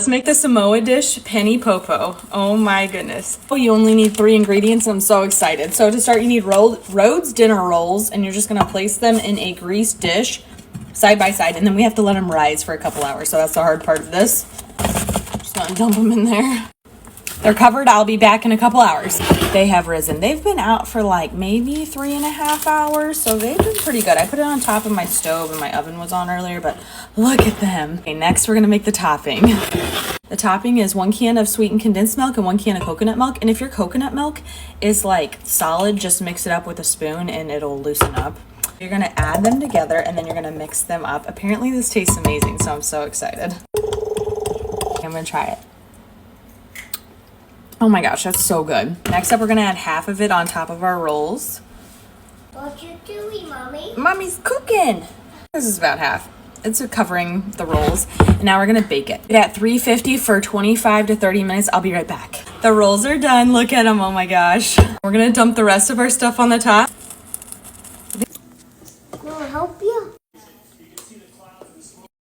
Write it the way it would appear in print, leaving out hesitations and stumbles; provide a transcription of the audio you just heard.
Let's make the Samoa dish, PAGIPOPO. Oh my goodness. Oh, you only need 3 ingredients. I'm so excited. So to start, you need Rhodes dinner rolls, and you're just gonna place them in a greased dish side by side, and then we have to let them rise for a couple hours. So that's the hard part of this. Just gonna dump them in there. They're covered. I'll be back in a couple hours. They have risen. They've been out for like maybe 3.5 hours, so they've been pretty good. I put it on top of my stove and my oven was on earlier, but look at them. Okay, next we're gonna make the topping. The topping is 1 can of sweetened condensed milk and 1 can of coconut milk. And if your coconut milk is like solid, just mix it up with a spoon and it'll loosen up. You're gonna add them together and then you're gonna mix them up. Apparently this tastes amazing, so I'm so excited. Okay, I'm gonna try it. Oh my gosh, that's so good. Next up, we're gonna add half of it on top of our rolls. What you doing, Mommy? Mommy's cooking. This is about half. It's covering the rolls. And now we're gonna bake it. At 350 for 25 to 30 minutes. I'll be right back. The rolls are done. Look at them, oh my gosh. We're gonna dump the rest of our stuff on the top. Will I help you?